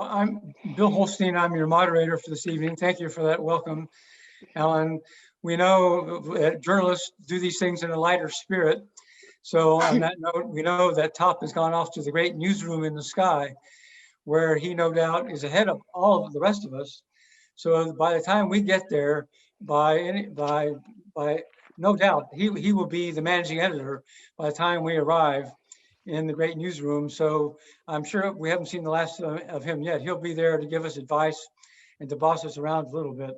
I'm Bill Holstein. I'm your moderator for this evening. Thank you for that welcome, Alan. We know that journalists do these things in a lighter spirit. So on that note, we know that Top has gone off to the great newsroom in the sky, where he no doubt is ahead of all of the rest of us. So by the time we get there, by no doubt, he will be the managing editor by the time we arrive in the great newsroom. So I'm sure we haven't seen the last of him yet. He'll be there to give us advice and to boss us around a little bit.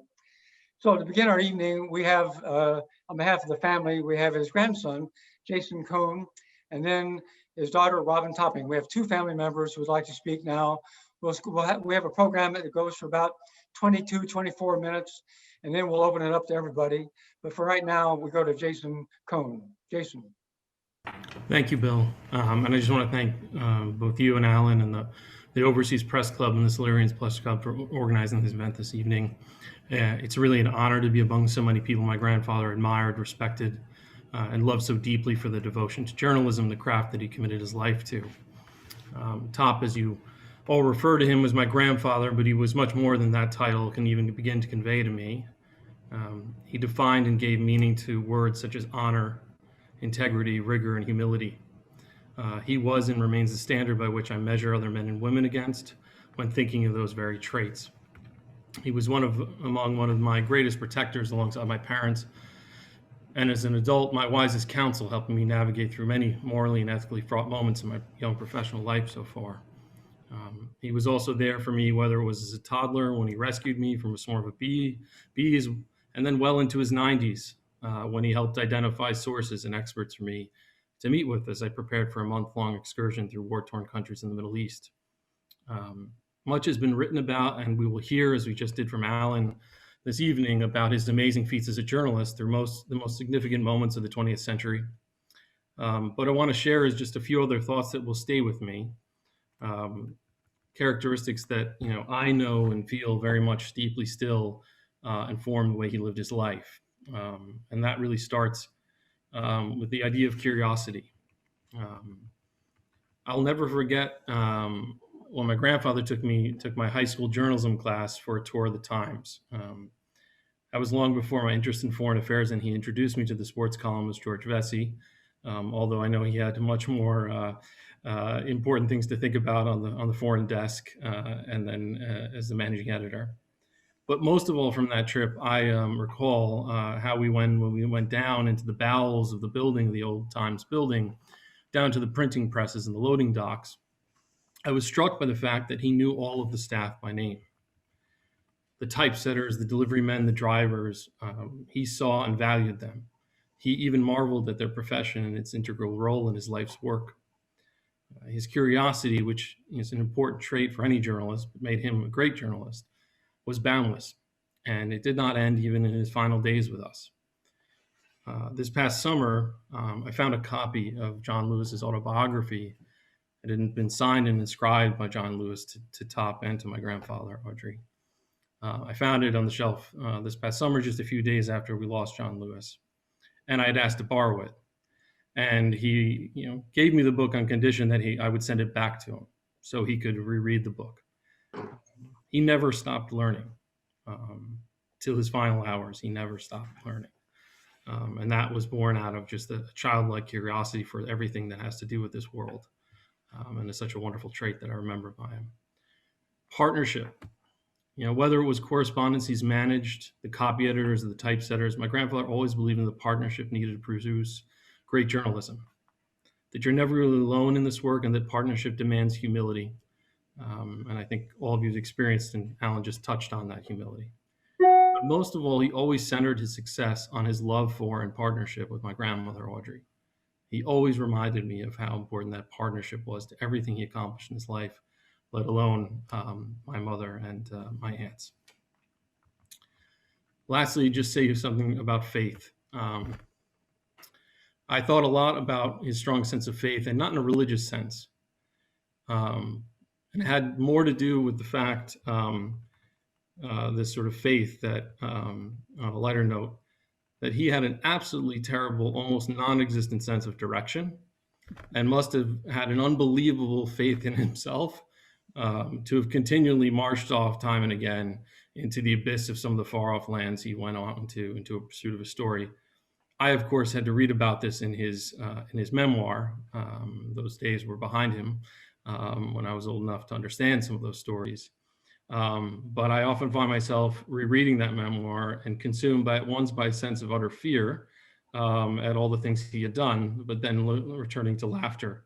So to begin our evening, we have, on behalf of the family, we have his grandson, Jason Cohn, and then his daughter, Robin Topping. We have two family members who would like to speak now. We have a program that goes for about 22, 24 minutes, and then we'll open it up to everybody. But for right now, we go to Jason Cohn. Jason. Thank you, Bill. And I just want to thank both you and Alan and the Overseas Press Club and the Silurians Press Club for organizing this event this evening. It's really an honor to be among so many people my grandfather admired, respected, and loved so deeply for the devotion to journalism, the craft that he committed his life to. Top, as you all refer to him, was my grandfather, but he was much more than that title can even begin to convey to me. He defined and gave meaning to words such as honor, integrity, rigor, and humility. He was and remains the standard by which I measure other men and women against when thinking of those very traits. He was among one of my greatest protectors alongside my parents, and as an adult, my wisest counsel, helping me navigate through many morally and ethically fraught moments in my young professional life so far. He was also there for me, whether it was as a toddler when he rescued me from a swarm of bees, and then well into his 90s when he helped identify sources and experts for me to meet with as I prepared for a month-long excursion through war-torn countries in the Middle East. Much has been written about, and we will hear, as we just did from Alan this evening, about his amazing feats as a journalist through the most significant moments of the 20th century. But I want to share is just a few other thoughts that will stay with me. Characteristics that I know and feel very much deeply still inform the way he lived his life. And that really starts with the idea of curiosity. I'll never forget when my grandfather took my high school journalism class for a tour of the Times. That was long before my interest in foreign affairs, and he introduced me to the sports columnist George Vesey, although I know he had much more important things to think about on the foreign desk and then as the managing editor. But most of all from that trip, I recall how when we went down into the bowels of the building, the old Times building, down to the printing presses and the loading docks, I was struck by the fact that he knew all of the staff by name. The typesetters, the delivery men, the drivers, he saw and valued them. He even marveled at their profession and its integral role in his life's work. His curiosity, which is an important trait for any journalist, but made him a great journalist, was boundless, and it did not end even in his final days with us. This past summer, I found a copy of John Lewis's autobiography. It had been signed and inscribed by John Lewis to Top and to my grandfather, Audrey. I found it on the shelf this past summer, just a few days after we lost John Lewis, and I had asked to borrow it. And he, gave me the book on condition that I would send it back to him so he could reread the book. He never stopped learning till his final hours. He never stopped learning. And that was born out of just a childlike curiosity for everything that has to do with this world. And it's such a wonderful trait that I remember by him. Partnership. Whether it was correspondence he's managed, the copy editors or the typesetters, my grandfather always believed in the partnership needed to produce great journalism. That you're never really alone in this work and that partnership demands humility. And I think all of you have experienced, and Alan just touched on that humility. But most of all, he always centered his success on his love for and partnership with my grandmother, Audrey. He always reminded me of how important that partnership was to everything he accomplished in his life, let alone my mother and my aunts. Lastly, just say something about faith. I thought a lot about his strong sense of faith, and not in a religious sense. And it had more to do with the fact, this sort of faith that, on a lighter note, that he had an absolutely terrible, almost non-existent sense of direction and must have had an unbelievable faith in himself to have continually marched off time and again into the abyss of some of the far off lands he went on into a pursuit of a story. I, of course, had to read about this in his memoir. Those days were behind him when I was old enough to understand some of those stories. But I often find myself rereading that memoir and consumed by at once by a sense of utter fear at all the things he had done, but then returning to laughter.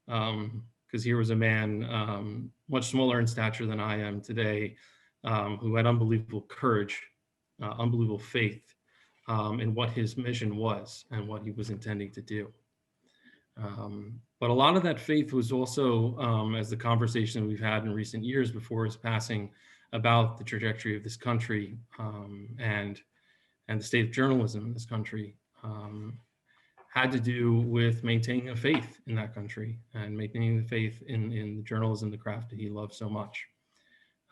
Because here was a man much smaller in stature than I am today, who had unbelievable courage, unbelievable faith in what his mission was and what he was intending to do. But a lot of that faith was also, as the conversation we've had in recent years before his passing, about the trajectory of this country and the state of journalism in this country, had to do with maintaining a faith in that country and maintaining the faith in the journalism, the craft that he loved so much.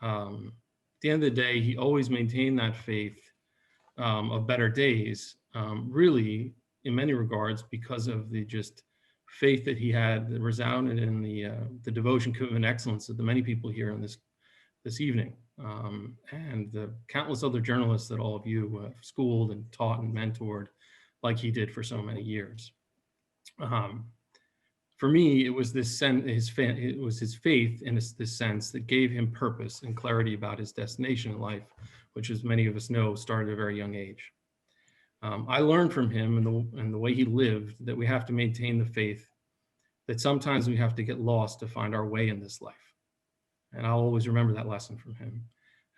At the end of the day, he always maintained that faith of better days, really, in many regards, because of the just faith that he had that resounded in the devotion, commitment, excellence of the many people here in this evening, and the countless other journalists that all of you have schooled and taught and mentored, like he did for so many years. For me, it was his faith in this sense that gave him purpose and clarity about his destination in life, which, as many of us know, started at a very young age. I learned from him and the way he lived that we have to maintain the faith, that sometimes we have to get lost to find our way in this life. And I'll always remember that lesson from him.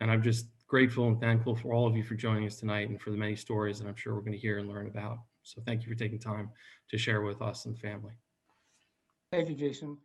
And I'm just grateful and thankful for all of you for joining us tonight and for the many stories that I'm sure we're going to hear and learn about. So thank you for taking time to share with us and the family. Thank you, Jason.